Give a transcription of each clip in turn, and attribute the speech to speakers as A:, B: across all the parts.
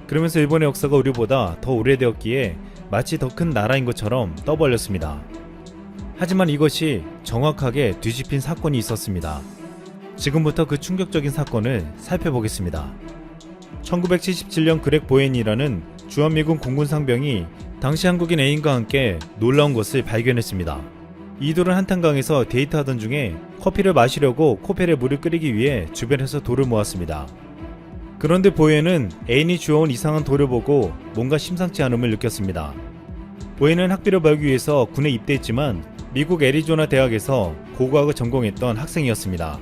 A: 그러면서 일본의 역사가 우리보다 더 오래되었기에 마치 더 큰 나라인 것처럼 떠벌렸습니다. 하지만 이것이 정확하게 뒤집힌 사건이 있었습니다. 지금부터 그 충격적인 사건을 살펴보겠습니다. 1977년 그렉 보엔이라는 주한미군 공군 상병이 당시 한국인 애인과 함께 놀라운 것을 발견했습니다. 이들은 한탄강에서 데이트하던 중에 커피를 마시려고 코펠에 물을 끓이기 위해 주변에서 돌을 모았습니다. 그런데 보엔은 애인이 주워온 이상한 돌을 보고 뭔가 심상치 않음을 느꼈습니다. 보엔은 학비를 벌기 위해서 군에 입대했지만 미국 애리조나 대학에서 고고학을 전공했던 학생이었습니다.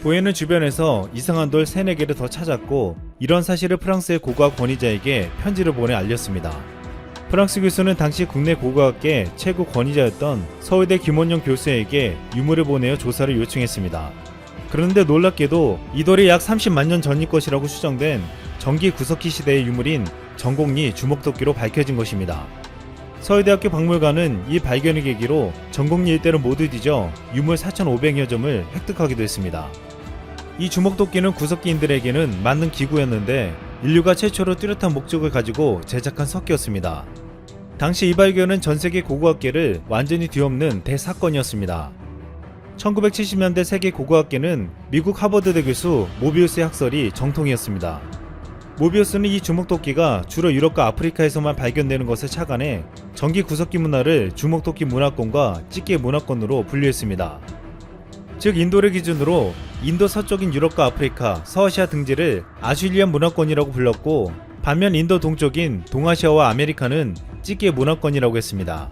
A: 보엔은 주변에서 이상한 돌 3-4개를 더 찾았고 이런 사실을 프랑스의 고고학 권위자에게 편지를 보내 알렸습니다. 프랑스 교수는 당시 국내 고고학계 최고 권위자였던 서울대 김원용 교수에게 유물을 보내어 조사를 요청했습니다. 그런데 놀랍게도 이 돌이 약 30만 년 전일 것이라고 추정된 전기 구석기 시대의 유물인 전곡리 주먹도끼로 밝혀진 것입니다. 서울대학교 박물관은 이 발견을 계기로 전곡리 일대를 모두 뒤져 유물 4,500여 점을 획득하기도 했습니다. 이 주먹도끼는 구석기인들에게는 맞는 기구였는데 인류가 최초로 뚜렷한 목적을 가지고 제작한 석기였습니다. 당시 이 발견은 전세계 고고학계를 완전히 뒤엎는 대사건이었습니다. 1970년대 세계 고고학계는 미국 하버드대 교수 모비우스의 학설이 정통이었습니다. 모비우스는 이 주먹도끼가 주로 유럽과 아프리카에서만 발견되는 것을 착안해 전기 구석기 문화를 주먹도끼 문화권과 찌개 문화권으로 분류했습니다. 즉 인도를 기준으로 인도 서쪽인 유럽과 아프리카, 서아시아 등지를 아슐리안 문화권이라고 불렀고 반면 인도 동쪽인 동아시아와 아메리카는 찌개 문화권이라고 했습니다.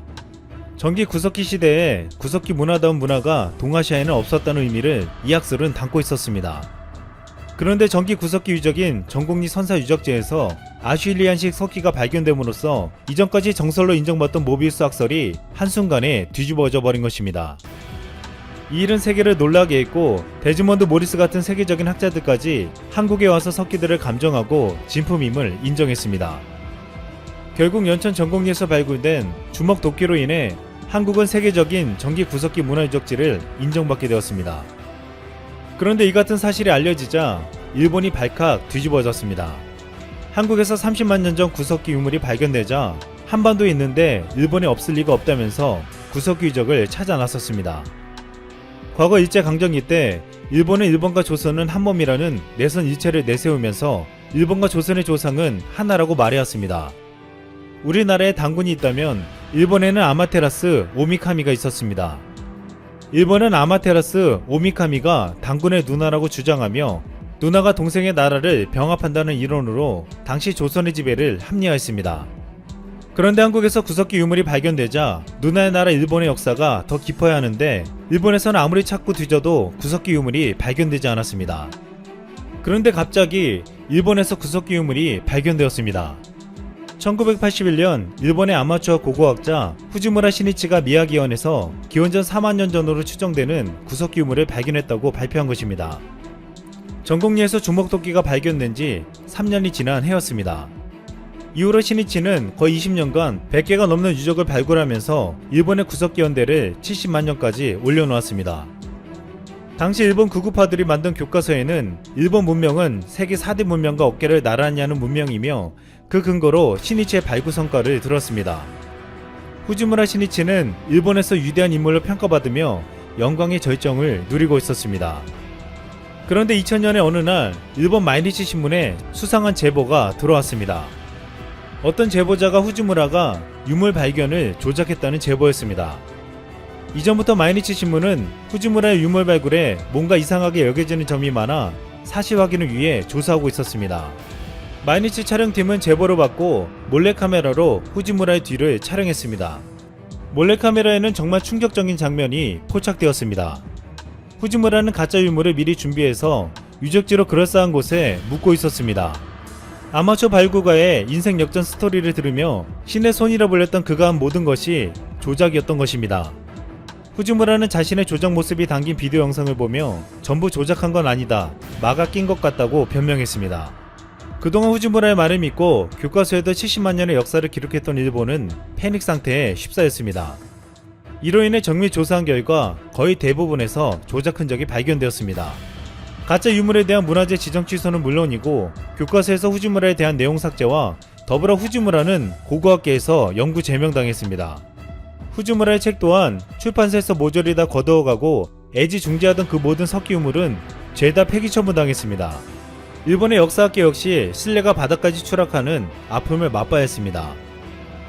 A: 전기 구석기 시대에 구석기 문화다운 문화가 동아시아에는 없었다는 의미를 이 학설은 담고 있었습니다. 그런데 전기 구석기 유적인 전곡리 선사 유적지에서 아슐리안식 석기가 발견됨으로써 이전까지 정설로 인정받던 모비우스 학설이 한순간에 뒤집어져 버린 것입니다. 이 일은 세계를 놀라게 했고 데즈먼드 모리스 같은 세계적인 학자들까지 한국에 와서 석기들을 감정하고 진품임을 인정했습니다. 결국 연천 전곡리에서 발굴된 주먹도끼로 인해 한국은 세계적인 전기 구석기 문화유적지를 인정받게 되었습니다. 그런데 이 같은 사실이 알려지자 일본이 발칵 뒤집어졌습니다. 한국에서 30만 년 전 구석기 유물이 발견되자 한반도에 있는데 일본에 없을 리가 없다면서 구석기 유적을 찾아 나섰습니다. 과거 일제강점기 때 일본은 일본과 조선은 한몸이라는 내선 일체를 내세우면서 일본과 조선의 조상은 하나라고 말해왔습니다. 우리나라에 당군이 있다면 일본에는 아마테라스 오미카미가 있었습니다. 일본은 아마테라스 오미카미가 당군의 누나라고 주장하며 누나가 동생의 나라를 병합한다는 이론으로 당시 조선의 지배를 합리화했습니다. 그런데 한국에서 구석기 유물이 발견되자 누나의 나라 일본의 역사가 더 깊어야 하는데 일본에서는 아무리 찾고 뒤져도 구석기 유물이 발견되지 않았습니다. 그런데 갑자기 일본에서 구석기 유물이 발견되었습니다. 1981년 일본의 아마추어 고고학자 후지무라 시니치가 미야기현에서 기원전 4만 년 전으로 추정되는 구석기 유물을 발견했다고 발표한 것입니다. 전곡리에서 주먹도끼가 발견된 지 3년이 지난 해였습니다. 이후로 시니치는 거의 20년간 100개가 넘는 유적을 발굴하면서 일본의 구석기 연대를 70만 년까지 올려놓았습니다. 당시 일본 구구파들이 만든 교과서에는 일본 문명은 세계 4대 문명과 어깨를 나란히 하는 문명이며 그 근거로 시니치의 발굴 성과를 들었습니다. 후지무라 시니치는 일본에서 위대한 인물로 평가받으며 영광의 절정을 누리고 있었습니다. 그런데 2000년의 어느 날 일본 마이니치 신문에 수상한 제보가 들어왔습니다. 어떤 제보자가 후지무라가 유물 발견을 조작했다는 제보였습니다. 이전부터 마이니치 신문은 후지무라의 유물 발굴에 뭔가 이상하게 여겨지는 점이 많아 사실 확인을 위해 조사하고 있었습니다. 마이니치 촬영팀은 제보를 받고 몰래카메라로 후지무라의 뒤를 촬영했습니다. 몰래카메라에는 정말 충격적인 장면이 포착되었습니다. 후지무라는 가짜 유물을 미리 준비해서 유적지로 그럴싸한 곳에 묻고 있었습니다. 아마추어 발굴가의 인생 역전 스토리를 들으며 신의 손이라 불렸던 그가 한 모든 것이 조작이었던 것입니다. 후지무라는 자신의 조작 모습이 담긴 비디오 영상을 보며 전부 조작한 건 아니다, 마가 낀 것 같다고 변명했습니다. 그동안 후지무라의 말을 믿고 교과서에도 70만 년의 역사를 기록했던 일본은 패닉 상태에 휩싸였습니다. 이로 인해 정밀 조사한 결과 거의 대부분에서 조작 흔적이 발견되었습니다. 가짜 유물에 대한 문화재 지정 취소는 물론이고 교과서에서 후지무라에 대한 내용 삭제와 더불어 후지무라는 고고학계에서 영구 제명당했습니다. 후지무라의 책 또한 출판사에서 모조리 다 거두어가고 애지중지하던 그 모든 석기 유물은 죄다 폐기 처분당했습니다. 일본의 역사학계 역시 신뢰가 바닥까지 추락하는 아픔을 맛봐야 했습니다.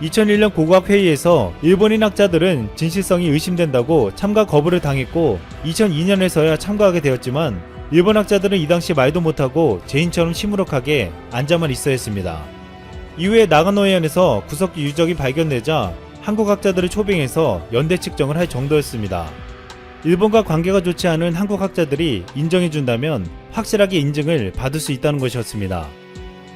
A: 2001년 고고학회의에서 일본인 학자들은 진실성이 의심된다고 참가 거부를 당했고 2002년에서야 참가하게 되었지만 일본 학자들은 이 당시 말도 못하고 죄인처럼 시무룩하게 앉아만 있어야 했습니다. 이후에 나가노해안에서 구석기 유적이 발견되자 한국 학자들을 초빙해서 연대 측정을 할 정도였습니다. 일본과 관계가 좋지 않은 한국 학자들이 인정해준다면 확실하게 인증을 받을 수 있다는 것이었습니다.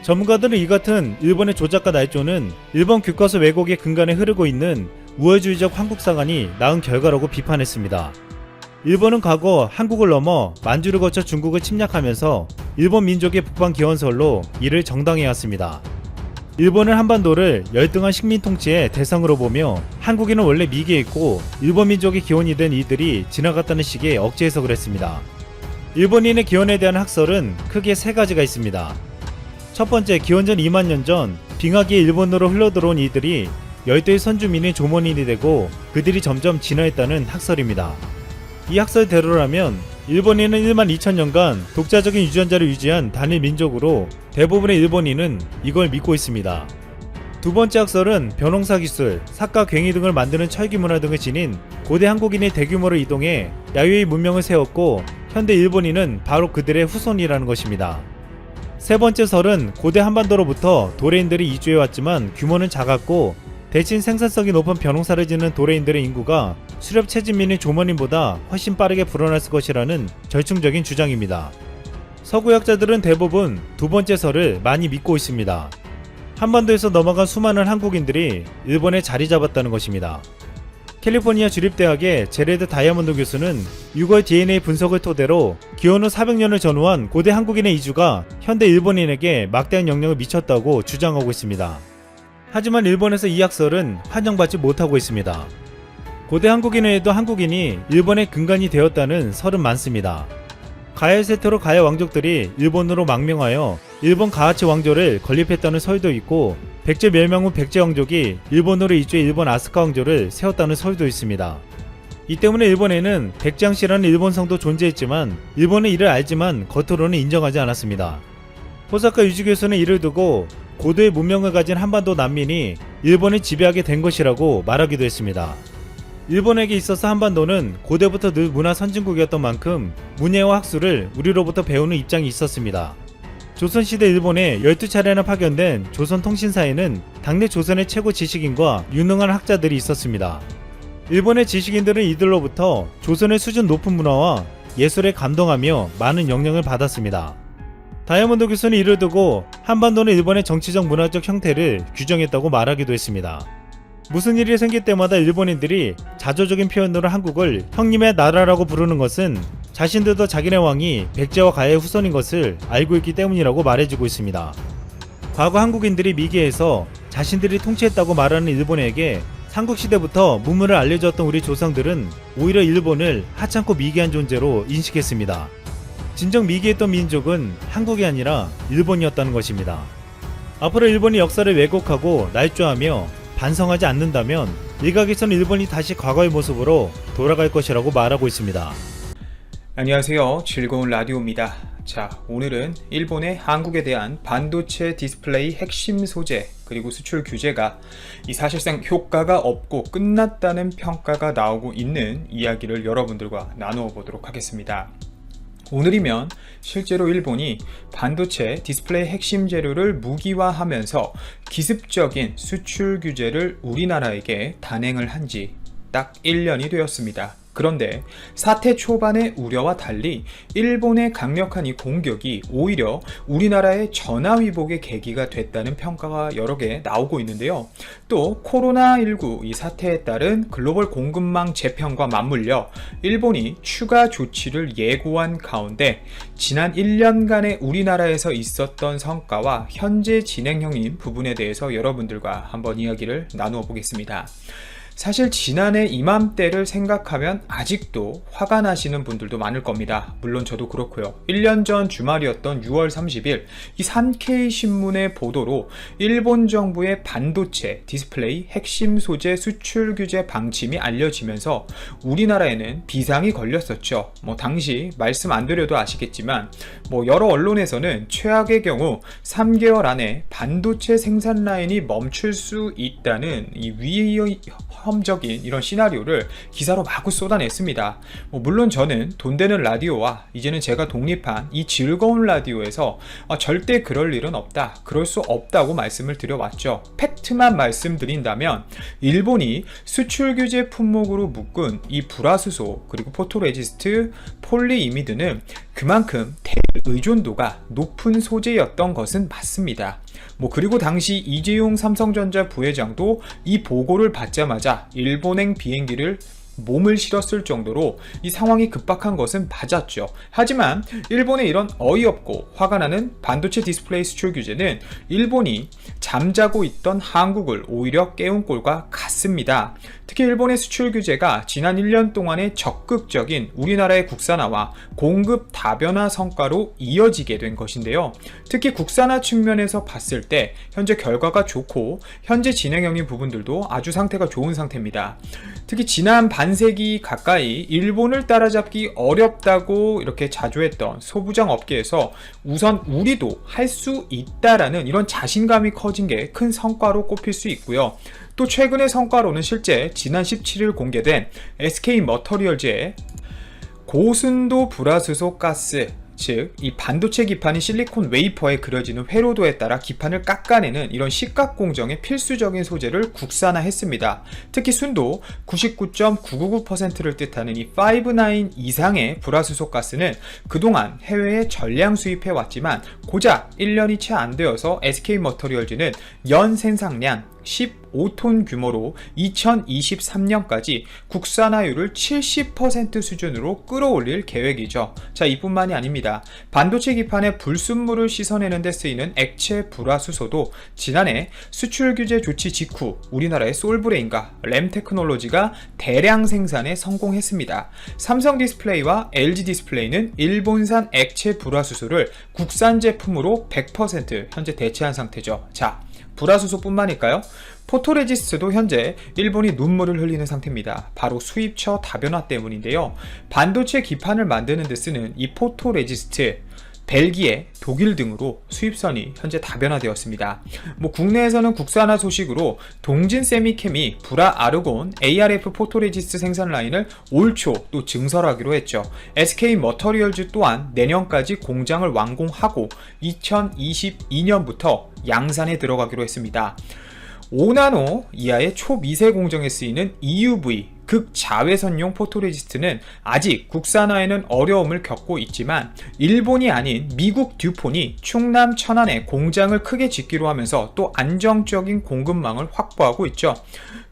A: 전문가들은 이 같은 일본의 조작과 날조는 일본 교과서 왜곡의 근간에 흐르고 있는 우월주의적 한국사관이 낳은 결과라고 비판했습니다. 일본은 과거 한국을 넘어 만주를 거쳐 중국을 침략하면서 일본 민족의 북방 기원설로 이를 정당해왔습니다. 일본은 한반도를 열등한 식민 통치의 대상으로 보며 한국인은 원래 미개에 있고 일본 민족의 기원이 된 이들이 지나갔다는 식의 억지 해석을 했습니다. 일본인의 기원에 대한 학설은 크게 세 가지가 있습니다. 첫 번째, 기원전 2만 년 전 빙하기에 일본으로 흘러들어온 이들이 열대의 선주민의 조mon인이 되고 그들이 점점 진화했다는 학설입니다. 이 학설대로라면 일본인은 1만 2천 년간 독자적인 유전자를 유지한 단일 민족으로 대부분의 일본인은 이걸 믿고 있습니다. 두 번째 학설은 벼농사 기술, 삭과 괭이 등을 만드는 철기 문화 등을 지닌 고대 한국인이 대규모로 이동해 야유의 문명을 세웠고 현대 일본인은 바로 그들의 후손이라는 것입니다. 세 번째 설은 고대 한반도로부터 도레인들이 이주해왔지만 규모는 작았고 대신 생산성이 높은 벼농사를 짓는 도레인들의 인구가 수렵 채집민의 조mon인보다 훨씬 빠르게 불어났을 것이라는 절충적인 주장입니다. 서구학자들은 대부분 두 번째 설을 많이 믿고 있습니다. 한반도에서 넘어간 수많은 한국인들이 일본에 자리 잡았다는 것입니다. 캘리포니아 주립대학의 제레드 다이아몬드 교수는 6월 DNA 분석을 토대로 기원 후 400년을 전후한 고대 한국인의 이주가 현대 일본인에게 막대한 영향을 미쳤다고 주장하고 있습니다. 하지만 일본에서 이 학설은 환영받지 못하고 있습니다. 고대 한국인 외에도 한국인이 일본의 근간이 되었다는 설은 많습니다. 가야의 세태로 가야 왕족들이 일본으로 망명하여 일본 가하치 왕조를 건립했다는 설도 있고 백제 멸망 후 백제 왕족이 일본으로 이주해 일본 아스카 왕조를 세웠다는 설도 있습니다. 이 때문에 일본에는 백제항씨라는 일본성도 존재했지만 일본은 이를 알지만 겉으로는 인정하지 않았습니다. 호사카 유지 교수는 이를 두고 고도의 문명을 가진 한반도 난민이 일본을 지배하게 된 것이라고 말하기도 했습니다. 일본에게 있어서 한반도는 고대부터 늘 문화 선진국이었던 만큼 문예와 학술을 우리로부터 배우는 입장이 있었습니다. 조선시대 일본에 12차례나 파견된 조선통신사에는 당내 조선의 최고 지식인과 유능한 학자들이 있었습니다. 일본의 지식인들은 이들로부터 조선의 수준 높은 문화와 예술에 감동하며 많은 영향을 받았습니다. 다이아몬드 교수는 이를 두고 한반도는 일본의 정치적 문화적 형태를 규정했다고 말하기도 했습니다. 무슨 일이 생길 때마다 일본인들이 자조적인 표현으로 한국을 형님의 나라라고 부르는 것은 자신들도 자기네 왕이 백제와 가야의 후손인 것을 알고 있기 때문이라고 말해주고 있습니다. 과거 한국인들이 미개해서 자신들이 통치했다고 말하는 일본에게 삼국시대부터 문물을 알려줬던 우리 조상들은 오히려 일본을 하찮고 미개한 존재로 인식했습니다. 진정 미개했던 민족은 한국이 아니라 일본이었다는 것입니다. 앞으로 일본이 역사를 왜곡하고 날조하며 반성하지 않는다면 일각에서는 일본이 다시 과거의 모습으로 돌아갈 것이라고 말하고 있습니다.
B: 안녕하세요. 즐거운 라디오입니다. 자, 오늘은 일본의 한국에 대한 반도체 디스플레이 핵심 소재 그리고 수출 규제가 사실상 효과가 없고 끝났다는 평가가 나오고 있는 이야기를 여러분들과 나누어 보도록 하겠습니다. 오늘이면 실제로 일본이 반도체 디스플레이 핵심 재료를 무기화하면서 기습적인 수출 규제를 우리나라에게 단행을 한 지 딱 1년이 되었습니다. 그런데 사태 초반의 우려와 달리 일본의 강력한 이 공격이 오히려 우리나라의 전화위복의 계기가 됐다는 평가가 여러 개 나오고 있는데요. 또 코로나19 이 사태에 따른 글로벌 공급망 재편과 맞물려 일본이 추가 조치를 예고한 가운데 지난 1년간의 우리나라에서 있었던 성과와 현재 진행형인 부분에 대해서 여러분들과 한번 이야기를 나누어 보겠습니다. 사실 지난해 이맘때를 생각하면 아직도 화가 나시는 분들도 많을 겁니다. 물론 저도 그렇고요. 1년 전 주말이었던 6월 30일 이 산케이 신문의 보도로 일본 정부의 반도체 디스플레이 핵심 소재 수출 규제 방침이 알려지면서 우리나라에는 비상이 걸렸었죠. 당시 말씀 안 드려도 아시겠지만 여러 언론에서는 최악의 경우 3개월 안에 반도체 생산 라인이 멈출 수 있다는 이 위험적인 이런 시나리오를 기사로 마구 쏟아냈습니다. 물론 저는 돈 되는 라디오와 이제는 제가 독립한 이 즐거운 라디오에서 절대 그럴 일은 없다, 그럴 수 없다고 말씀을 드려왔죠. 팩트만 말씀드린다면 일본이 수출 규제 품목으로 묶은 이 불화수소 그리고 포토레지스트, 폴리이미드는 그만큼 의존도가 높은 소재였던 것은 맞습니다. 그리고 당시 이재용 삼성전자 부회장도 이 보고를 받자마자 일본행 비행기를 몸을 실었을 정도로 이 상황이 급박한 것은 맞았죠. 하지만 일본의 이런 어이없고 화가 나는 반도체 디스플레이 수출 규제는 일본이 잠자고 있던 한국을 오히려 깨운 꼴과 같습니다. 특히 일본의 수출 규제가 지난 1년 동안의 적극적인 우리나라의 국산화와 공급 다변화 성과로 이어지게 된 것인데요. 특히 국산화 측면에서 봤을 때 현재 결과가 좋고 현재 진행형인 부분들도 아주 상태가 좋은 상태입니다. 특히 지난 반세기 가까이 일본을 따라잡기 어렵다고 이렇게 자주 했던 소부장 업계에서 우선 우리도 할 수 있다라는 이런 자신감이 커진 게 큰 성과로 꼽힐 수 있고요. 또 최근의 성과로는 실제 지난 17일 공개된 SK 머터리얼즈의 고순도 불화수소 가스, 즉 이 반도체 기판이 실리콘 웨이퍼에 그려지는 회로도에 따라 기판을 깎아내는 이런 식각 공정의 필수적인 소재를 국산화했습니다. 특히 순도 99.999%를 뜻하는 이 59 이상의 불화수소 가스는 그동안 해외에 전량 수입해왔지만 고작 1년이 채 안 되어서 SK머터리얼즈는 연 생산량 15톤 규모로 2023년까지 국산화율을 70% 수준으로 끌어올릴 계획이죠. 자, 이뿐만이 아닙니다. 반도체 기판에 불순물을 씻어내는 데 쓰이는 액체 불화수소도 지난해 수출 규제 조치 직후 우리나라의 솔브레인과 램테크놀로지가 대량 생산에 성공했습니다. 삼성 디스플레이와 LG 디스플레이는 일본산 액체 불화수소를 국산 제품으로 100% 현재 대체한 상태죠. 자, 불화수소뿐만일까요? 포토레지스트도 현재 일본이 눈물을 흘리는 상태입니다. 바로 수입처 다변화 때문인데요. 반도체 기판을 만드는 데 쓰는 이 포토레지스트, 벨기에, 독일 등으로 수입선이 현재 다변화되었습니다. 국내에서는 국산화 소식으로 동진 세미캠이 불화 아르곤 ARF 포토레지스트 생산 라인을 올 초 또 증설하기로 했죠. SK 머터리얼즈 또한 내년까지 공장을 완공하고 2022년부터 양산에 들어가기로 했습니다. 5나노 이하의 초미세 공정에 쓰이는 EUV 극자외선용 포토레지스트는 아직 국산화에는 어려움을 겪고 있지만 일본이 아닌 미국 듀폰이 충남 천안에 공장을 크게 짓기로 하면서 또 안정적인 공급망을 확보하고 있죠.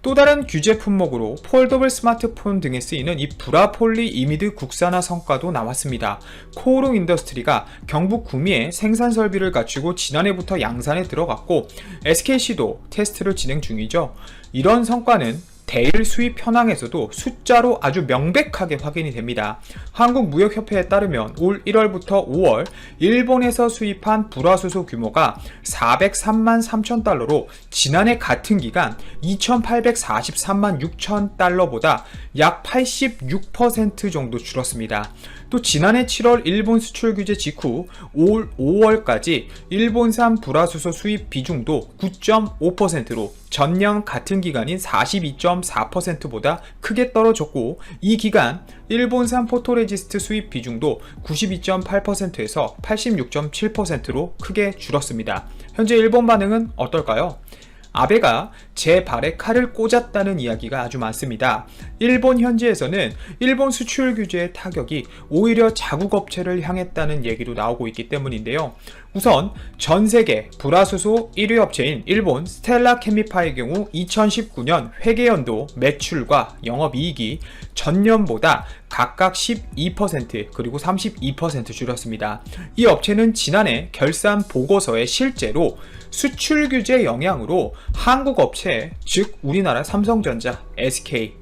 B: 또 다른 규제 품목으로 폴더블 스마트폰 등에 쓰이는 이 불화폴리 이미드 국산화 성과도 나왔습니다. 코오롱 인더스트리가 경북 구미에 생산 설비를 갖추고 지난해부터 양산에 들어갔고 SKC도 테스트를 진행 중이죠. 이런 성과는 대일 수입 현황에서도 숫자로 아주 명백하게 확인이 됩니다. 한국무역협회에 따르면 올 1월부터 5월 일본에서 수입한 불화수소 규모가 403만 3천 달러로 지난해 같은 기간 2,843만 6천 달러보다 약 86% 정도 줄었습니다. 또 지난해 7월 일본 수출 규제 직후 올 5월까지 일본산 불화수소 수입 비중도 9.5%로 전년 같은 기간인 42.4%보다 크게 떨어졌고 이 기간 일본산 포토레지스트 수입 비중도 92.8%에서 86.7%로 크게 줄었습니다. 현재 일본 반응은 어떨까요? 아베가 제 발에 칼을 꽂았다는 이야기가 아주 많습니다. 일본 현지에서는 일본 수출 규제의 타격이 오히려 자국 업체를 향했다는 얘기도 나오고 있기 때문인데요. 우선 전 세계 불화수소 1위 업체인 일본 스텔라 케미파의 경우 2019년 회계연도 매출과 영업이익이 전년보다 각각 12% 그리고 32% 줄었습니다. 이 업체는 지난해 결산 보고서에 실제로 수출 규제 영향으로 한국 업체, 즉 우리나라 삼성전자, SK,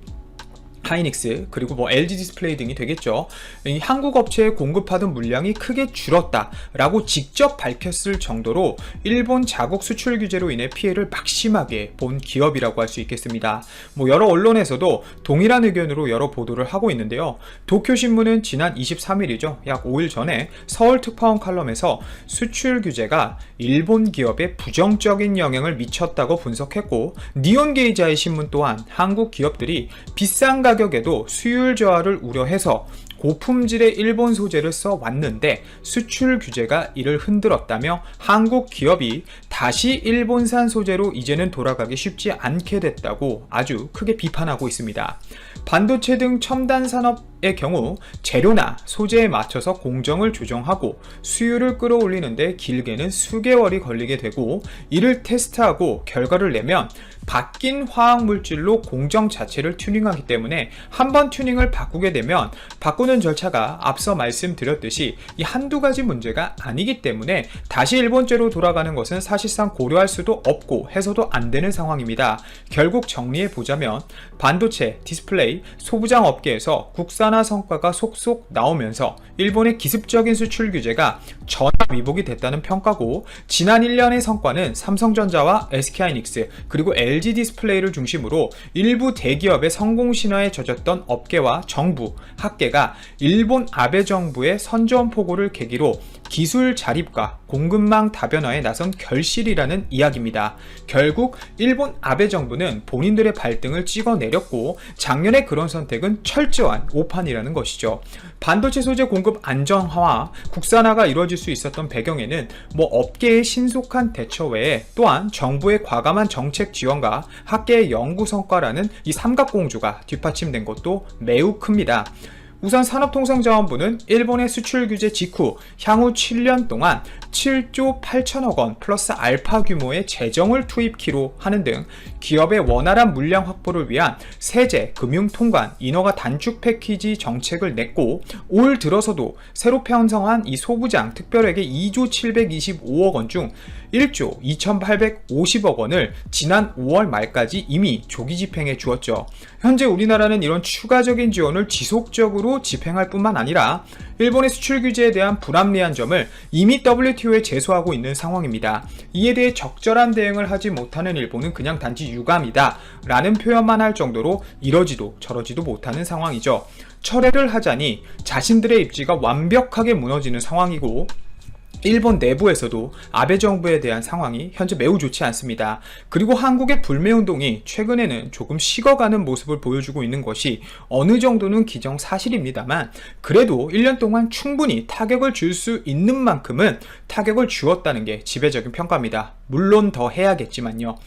B: 하이닉스 그리고 LG 디스플레이 등이 되겠죠. 이 한국 업체에 공급하던 물량이 크게 줄었다라고 직접 밝혔을 정도로 일본 자국 수출 규제로 인해 피해를 막심하게 본 기업이라고 할 수 있겠습니다. 여러 언론에서도 동일한 의견으로 여러 보도를 하고 있는데요. 도쿄신문은 지난 23일이죠. 약 5일 전에 서울 특파원 칼럼에서 수출 규제가 일본 기업에 부정적인 영향을 미쳤다고 분석했고, 니온게이자의 신문 또한 한국 기업들이 비싼 가격에도 수율 저하를 우려해서 고품질의 일본 소재를 써왔는데 수출 규제가 이를 흔들었다며 한국 기업이 다시 일본산 소재로 이제는 돌아가기 쉽지 않게 됐다고 아주 크게 비판하고 있습니다. 반도체 등 첨단 산업의 경우 재료나 소재에 맞춰서 공정을 조정하고 수율을 끌어올리는데 길게는 수개월이 걸리게 되고, 이를 테스트하고 결과를 내면 바뀐 화학물질로 공정 자체를 튜닝하기 때문에 한번 튜닝을 바꾸게 되면 바꾸는 절차가 앞서 말씀드렸듯이 이 한두 가지 문제가 아니기 때문에 다시 일본제로 돌아가는 것은 사실상 고려할 수도 없고 해서도 안 되는 상황입니다. 결국 정리해 보자면 반도체, 디스플레이, 소부장 업계에서 국산화 성과가 속속 나오면서 일본의 기습적인 수출 규제가 전화 위복이 됐다는 평가고, 지난 1년의 성과는 삼성전자와 SK하이닉스 그리고 LG 디스플레이를 중심으로 일부 대기업의 성공 신화에 젖었던 업계와 정부, 학계가 일본 아베 정부의 선전포고를 계기로 기술 자립과 공급망 다변화에 나선 결실이라는 이야기입니다. 결국 일본 아베 정부는 본인들의 발등을 찍어내렸고, 작년의 그런 선택은 철저한 오판이라는 것이죠. 반도체 소재 공급 안정화와 국산화가 이루어질 수 있었던 배경에는 업계의 신속한 대처 외에 또한 정부의 과감한 정책 지원과 학계의 연구 성과라는 이 삼각공주가 뒷받침된 것도 매우 큽니다. 우선 산업통상자원부는 일본의 수출 규제 직후 향후 7년 동안 7조 8천억 원 플러스 알파 규모의 재정을 투입키로 하는 등 기업의 원활한 물량 확보를 위한 세제, 금융 통관, 인허가 단축 패키지 정책을 냈고, 올 들어서도 새로 편성한 이 소부장 특별회계 2조 725억 원 중 1조 2850억 원을 지난 5월 말까지 이미 조기 집행해 주었죠. 현재 우리나라는 이런 추가적인 지원을 지속적으로 집행할 뿐만 아니라 일본의 수출 규제에 대한 불합리한 점을 이미 WTO에 제소하고 있는 상황입니다. 이에 대해 적절한 대응을 하지 못하는 일본은 그냥 단지 유감이다 라는 표현만 할 정도로 이러지도 저러지도 못하는 상황이죠. 철회를 하자니 자신들의 입지가 완벽하게 무너지는 상황이고, 일본 내부에서도 아베 정부에 대한 상황이 현재 매우 좋지 않습니다. 그리고 한국의 불매운동이 최근에는 조금 식어가는 모습을 보여주고 있는 것이 어느 정도는 기정사실입니다만, 그래도 1년 동안 충분히 타격을 줄 수 있는 만큼은 타격을 주었다는 게 지배적인 평가입니다. 물론 더 해야겠지만요.